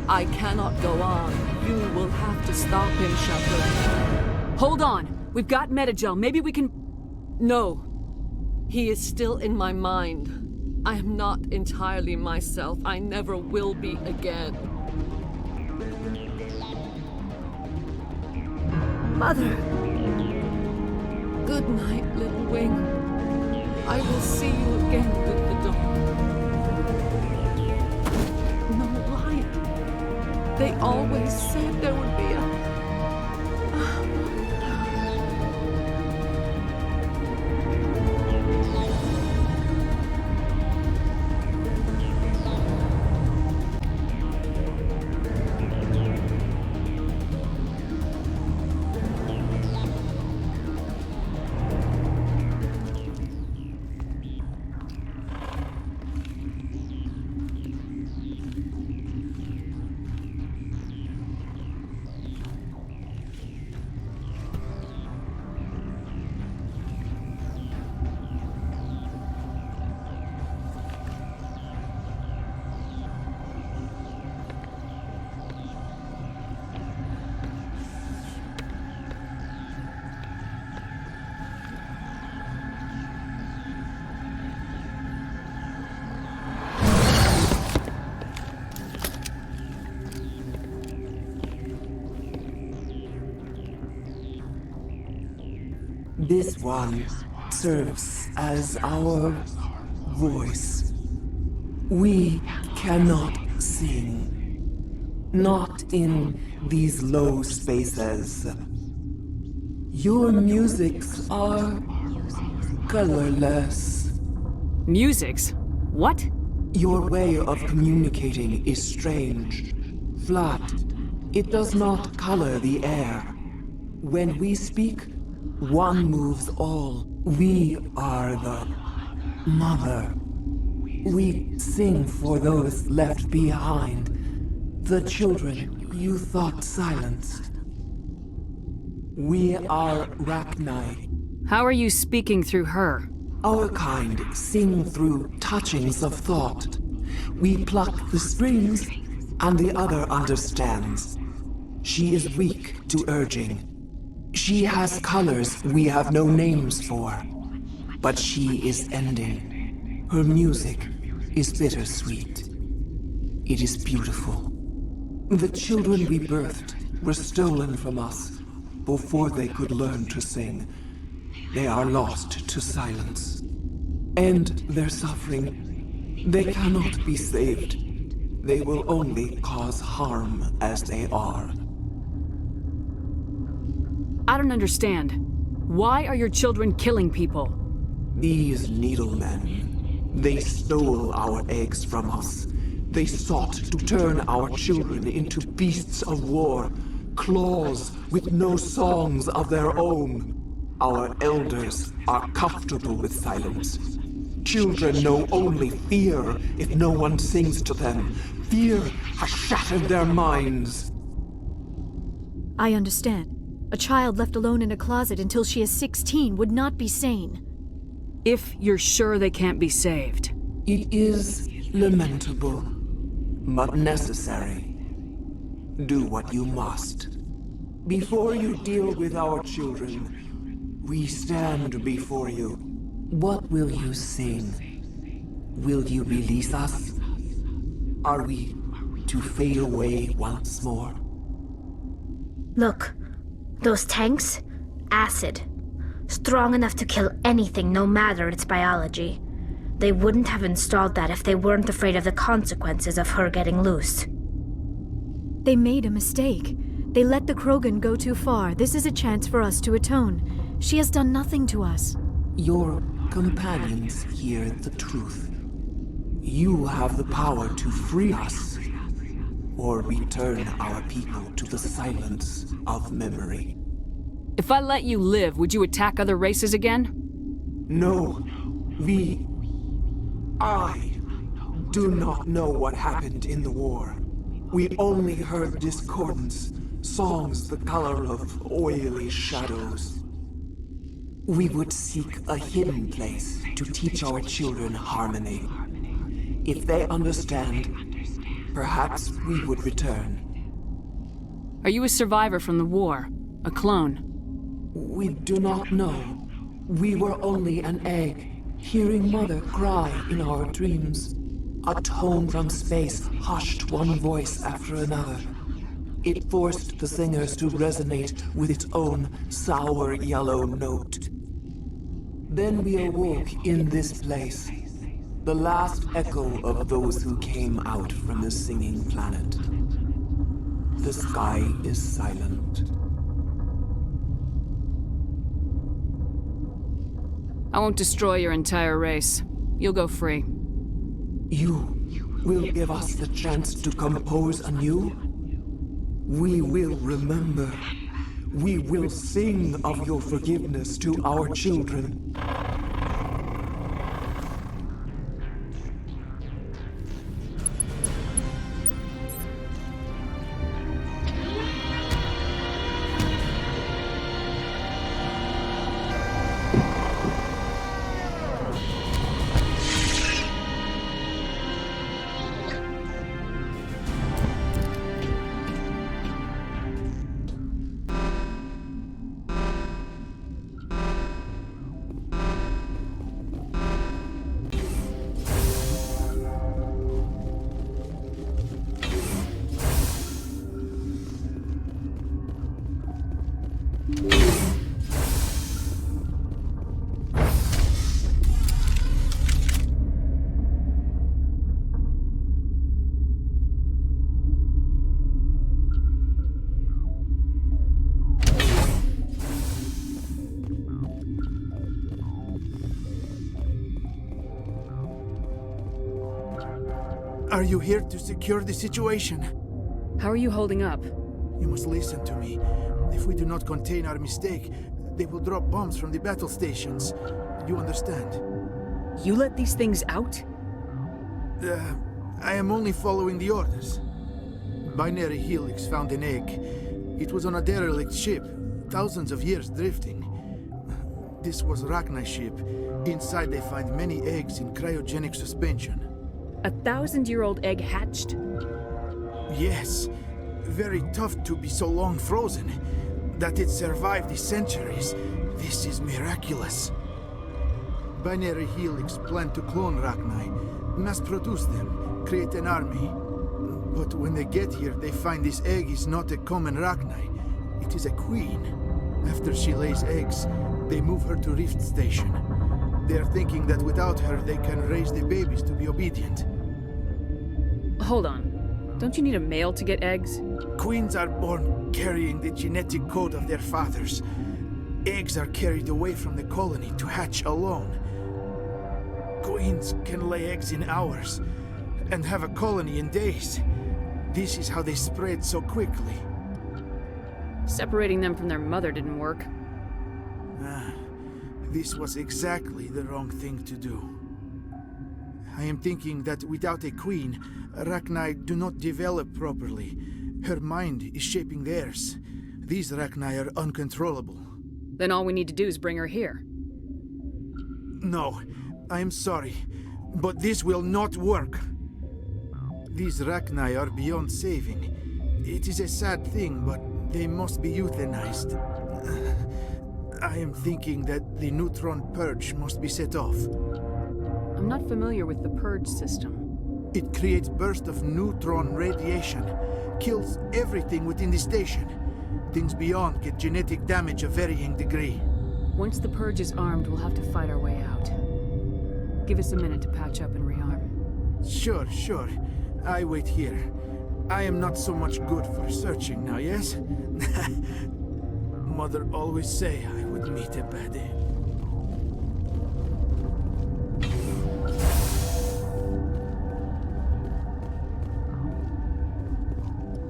I cannot go on. You will have to stop him, Shepard. Hold on! We've got Metagel. Maybe we can... No. He is still in my mind. I am not entirely myself. I never will be again. Mother! Good night, little wing. I will see you again with the dawn. No light. They always said there would be a... This one serves as our voice. We cannot sing. Not in these low spaces. Your musics are colorless. Musics? What? Your way of communicating is strange. Flat. It does not color the air. When we speak, one moves all. We are the mother. We sing for those left behind. The children you thought silenced. We are Rachni. How are you speaking through her? Our kind sing through touchings of thought. We pluck the strings, and the other understands. She is weak to urging. She has colors we have no names for. But she is ending. Her music is bittersweet. It is beautiful. The children we birthed were stolen from us before they could learn to sing. They are lost to silence. And their suffering, they cannot be saved. They will only cause harm as they are. I don't understand. Why are your children killing people? These needlemen, they stole our eggs from us. They sought to turn our children into beasts of war, claws with no songs of their own. Our elders are comfortable with silence. Children know only fear if no one sings to them. Fear has shattered their minds. I understand. A child left alone in a closet until she is 16 would not be sane. If you're sure they can't be saved. It is lamentable, but necessary. Do what you must. Before you deal with our children, we stand before you. What will you sing? Will you release us? Are we to fade away once more? Look, those tanks? Acid. Strong enough to kill anything, no matter its biology. They wouldn't have installed that if they weren't afraid of the consequences of her getting loose. They made a mistake. They let the Krogan go too far. This is a chance for us to atone. She has done nothing to us. Your companions hear the truth. You have the power to free us, or return our people to the silence of memory. If I let you live, would you attack other races again? No. I do not know what happened in the war. We only heard discordance, songs the color of oily shadows. We would seek a hidden place to teach our children harmony. If they understand, perhaps we would return. Are you a survivor from the war? A clone? We do not know. We were only an egg, hearing Mother cry in our dreams. A tone from space hushed one voice after another. It forced the singers to resonate with its own sour yellow note. Then we awoke in this place, the last echo of those who came out from the singing planet. the sky is silent. I won't destroy your entire race. You'll go free. You will give us the chance to compose anew? We will remember. We will sing of your forgiveness to our children. Are you here to secure the situation? How are you holding up? You must listen to me. If we do not contain our mistake, they will drop bombs from the battle stations. You understand? You let these things out? I am only following the orders. Binary Helix found an egg. It was on a derelict ship, thousands of years drifting. This was Rachni's ship. Inside they find many eggs in cryogenic suspension. 1,000-year-old egg hatched? Yes. Very tough to be so long frozen. That it survived the centuries. This is miraculous. Binary Helix planned to clone Rachni, mass produce them, create an army. But when they get here, they find this egg is not a common Rachni. It is a queen. After she lays eggs, they move her to Rift Station. They are thinking that without her, they can raise the babies to be obedient. Hold on. Don't you need a male to get eggs? Queens are born carrying the genetic code of their fathers. Eggs are carried away from the colony to hatch alone. Queens can lay eggs in hours and have a colony in days. This is how they spread so quickly. Separating them from their mother didn't work. This was exactly the wrong thing to do. I am thinking that without a queen, Rachni do not develop properly. Her mind is shaping theirs. These Rachni are uncontrollable. Then all we need to do is bring her here. No, I am sorry, but this will not work. These Rachni are beyond saving. It is a sad thing, but they must be euthanized. I am thinking that the neutron purge must be set off. I'm not familiar with the purge system. It creates bursts of neutron radiation, kills everything within the station. Things beyond get genetic damage of varying degree. Once the purge is armed, we'll have to fight our way out. Give us a minute to patch up and rearm. Sure. I wait here. I am not so much good for searching now, yes? Mother always say I would meet a bad end.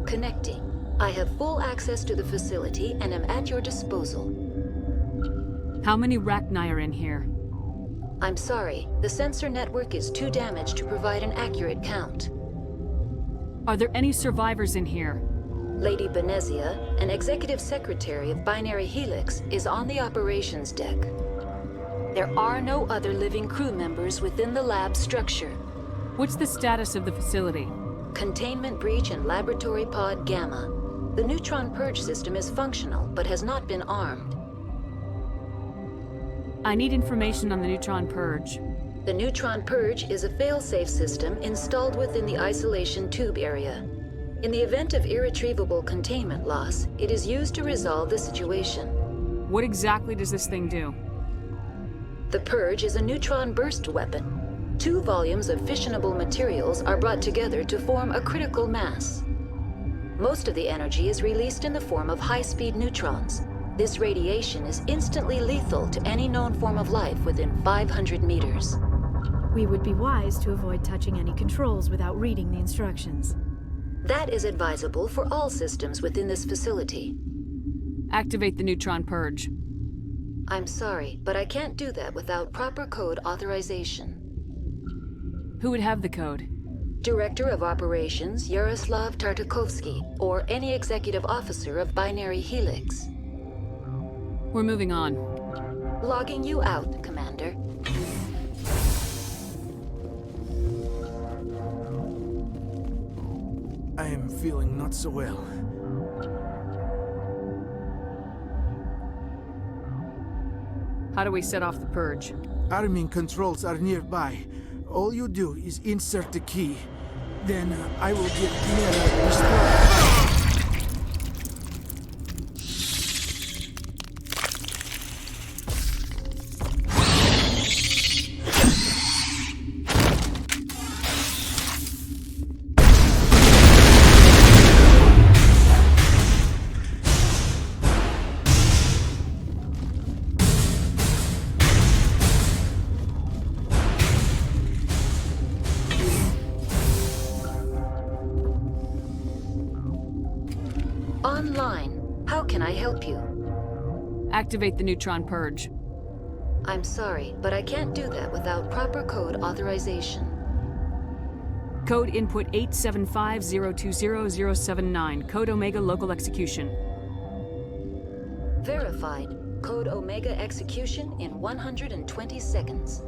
Connecting. I have full access to the facility and am at your disposal. How many Rachni are in here? I'm sorry, the sensor network is too damaged to provide an accurate count. Are there any survivors in here? Lady Benezia, an executive secretary of Binary Helix, is on the operations deck. There are no other living crew members within the lab structure. What's the status of the facility? Containment breach in Laboratory Pod Gamma. The neutron purge system is functional, but has not been armed. I need information on the neutron purge. The neutron purge is a fail-safe system installed within the isolation tube area. In the event of irretrievable containment loss, it is used to resolve the situation. What exactly does this thing do? The purge is a neutron burst weapon. 2 volumes of fissionable materials are brought together to form a critical mass. Most of the energy is released in the form of high-speed neutrons. This radiation is instantly lethal to any known form of life within 500 meters. We would be wise to avoid touching any controls without reading the instructions. That is advisable for all systems within this facility. Activate the neutron purge. I'm sorry, but I can't do that without proper code authorization. Who would have the code? Director of Operations Yaroslav Tartakovsky, or any executive officer of Binary Helix. We're moving on. Logging you out, Commander. I am feeling not so well. How do we set off the purge? Arming controls are nearby. All you do is insert the key. Then I will get Mira restored. Online. How can I help you? Activate the neutron purge. I'm sorry, but I can't do that without proper code authorization. Code input 875020079. Code Omega local execution. Verified. Code Omega execution in 120 seconds.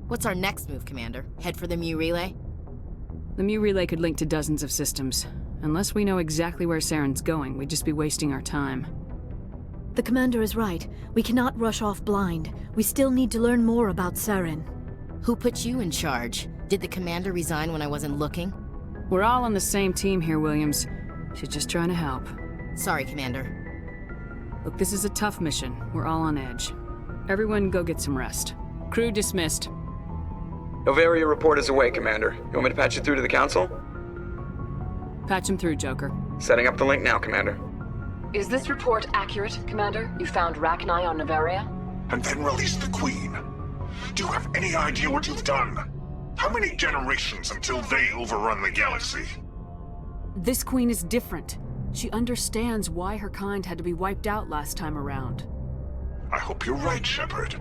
What's our next move, Commander? Head for the Mu relay? The Mu relay could link to dozens of systems. Unless we know exactly where Saren's going, we'd just be wasting our time. The commander is right. We cannot rush off blind. We still need to learn more about Saren. Who put you in charge? Did the commander resign when I wasn't looking? We're all on the same team here, Williams. She's just trying to help. Sorry, Commander. Look, this is a tough mission. We're all on edge. Everyone go get some rest. Crew dismissed. Noveria report is away, Commander. You want me to patch you through to the Council? Patch him through, Joker. Setting up the link now, Commander. Is this report accurate, Commander? You found Rachni on Noveria? And then released the Queen. Do you have any idea what you've done? How many generations until they overrun the galaxy? This Queen is different. She understands why her kind had to be wiped out last time around. I hope you're right, Shepard.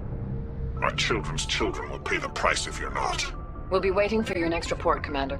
Our children's children will pay the price if you're not. We'll be waiting for your next report, Commander.